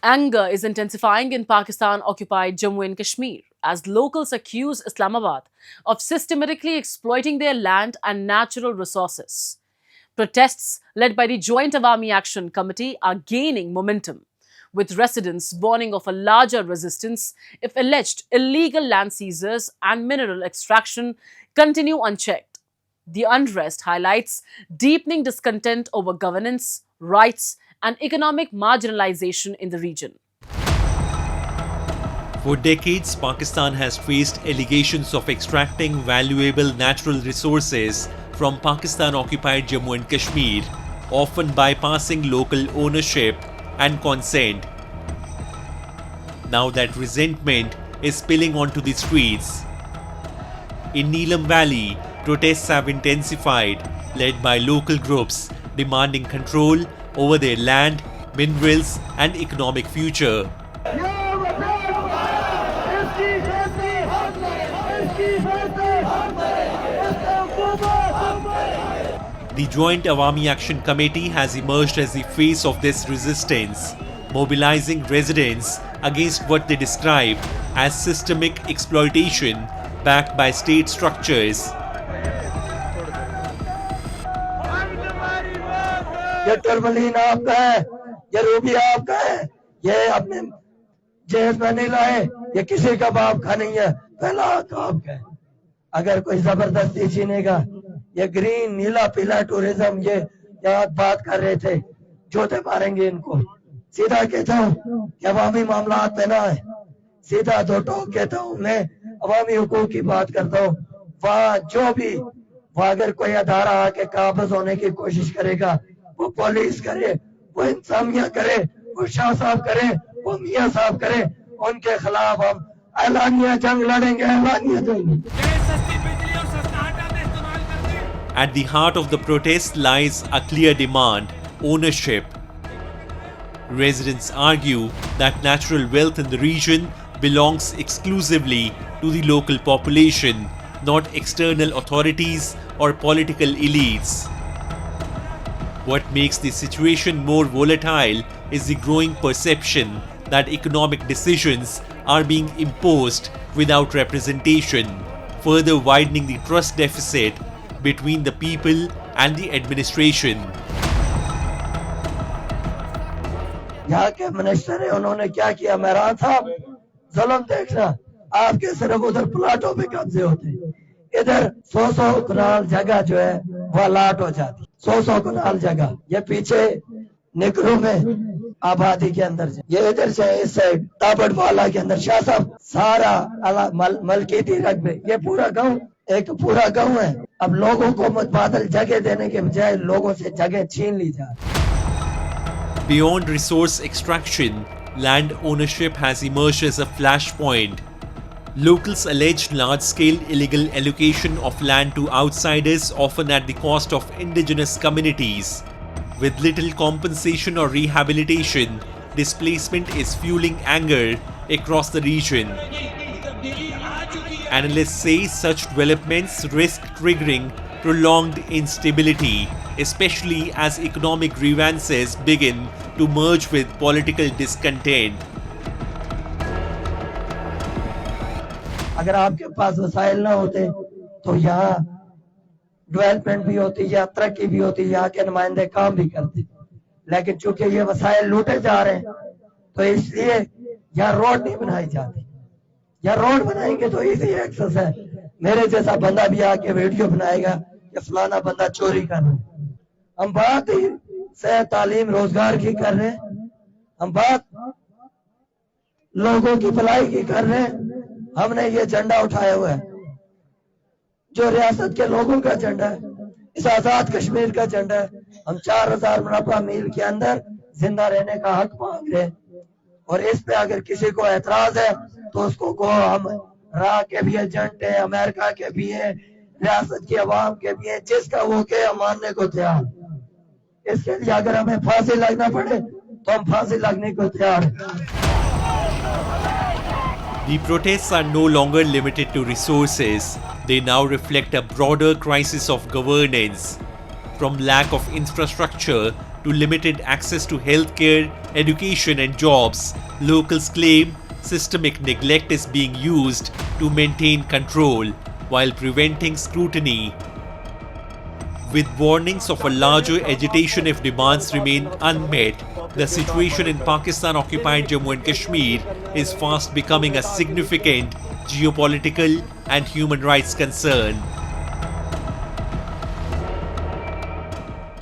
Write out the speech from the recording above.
Anger is intensifying in Pakistan-occupied Jammu and Kashmir as locals accuse Islamabad of systematically exploiting their land and natural resources. Protests led by the Joint Awami Action Committee are gaining momentum, with residents warning of a larger resistance if alleged illegal land seizures and mineral extraction continue unchecked. The unrest highlights deepening discontent over governance, rights, and economic marginalization in the region. For decades, Pakistan has faced allegations of extracting valuable natural resources from Pakistan-occupied Jammu and Kashmir, often bypassing local ownership and consent. Now that resentment is spilling onto the streets. In Neelam Valley, protests have intensified, led by local groups demanding control over their land, minerals, and economic future. The Joint Awami Action Committee has emerged as the face of this resistance, mobilizing residents against what they describe as systemic exploitation backed by state structures. ये टर्मलीन आपका है, ये Ruby आपका है, ये अपने जेब में नहीं लाए, ये किसी का बाप का नहीं है, पहला हक आपका है। अगर कोई जबरदस्ती छीनेगा, ये ग्रीन नीला पीला टूरिज्म ये यहाँ बात कर रहे थे, जोते मारेंगे इनको। सीधा कहता हूँ कि अवामी मामलात पे ना है, सीधा दो टोक कहता हूँ मैं अवामी हुकूक की बात करता हूँ। वहाँ जो भी वहाँ अगर कोई अदारा आके काबज होने की कोशिश करेगा, वो पुलिस करे, वो इंतजामिया करे, वो शाह साहब करे, वो मियाँ साहब करे, उनके खिलाफ हम ऐलानिया जंग लड़ेंगे, ऐलानिया जंग। At the heart of the protest lies a clear demand: ownership. Residents argue that natural wealth in the region belongs exclusively to the local population, not external authorities or political elites. What makes the situation more volatile is the growing perception that economic decisions are being imposed without representation, further widening the trust deficit between the people and the administration. यहाँ के minister है, उन्होंने क्या किया? मेहरान साहब, जुल्म देखना, आपके सिर्फ उधर प्लाटों पे कब्जे होते, इधर 100 कनाल जगह जो है वो अलाट हो जाती, 100 कनाल जगह। ये पीछे निकरू में आबादी के अंदर ये इधर से इस साइड ताबड़वाला के अंदर शाह साहब सारा मलकीती रकबे, ये पूरा गांव एक पूरा गांव है। अब लोगों को मुतबादल जगह देने के बजाय लोगों से जगह छीन ली जा रही। Beyond resource extraction, land ownership has emerged as a flashpoint. Locals allege large-scale illegal allocation of land to outsiders, often at the cost of indigenous communities. With little compensation or rehabilitation, displacement is fueling anger across the region. Analysts say such developments risk triggering prolonged instability, especially as economic grievances begin to merge with political discontent. अगर आपके पास वसाइल ना होते तो यहाँ development भी होती, या तरक्की भी होती, यहाँ के नुमाइंदे काम भी करते, लेकिन चूंकि ये वसाइल लूटे जा रहे हैं तो इसलिए यहाँ रोड नहीं बनाई जाती। यहाँ रोड बनाएंगे तो इजी एक्सेस है, मेरे जैसा बंदा भी आके वीडियो बनाएगा कि फलाना बंदा चोरी कर रहा है। हम बात ही सेहत, तालीम, रोजगार की कर रहे हैं, हम बात लोगों की भलाई की कर रहे हैं। हमने ये झंडा उठाया हुआ है जो रियासत के लोगों का झंडा है, इस आजाद कश्मीर का झंडा है। हम 4000 मुरब्बा मील के अंदर जिंदा रहने का हक मांग रहे हैं, और इस पे अगर किसी को एतराज है तो उसको को हम रा के भी एजेंट है, अमेरिका के भी है, रियासत की अवाम के भी है, जिसका वो के हम मानने को तैयार। इसके लिए अगर हमें फांसी लगना पड़े तो हम फांसी लगने को तैयार हैं। The protests are no longer limited to resources. They now reflect a broader crisis of governance. From lack of infrastructure to limited access to healthcare, education, and jobs, locals claim systemic neglect is being used to maintain control while preventing scrutiny. With warnings of a larger agitation if demands remain unmet, the situation in Pakistan-occupied Jammu and Kashmir is fast becoming a significant geopolitical and human rights concern.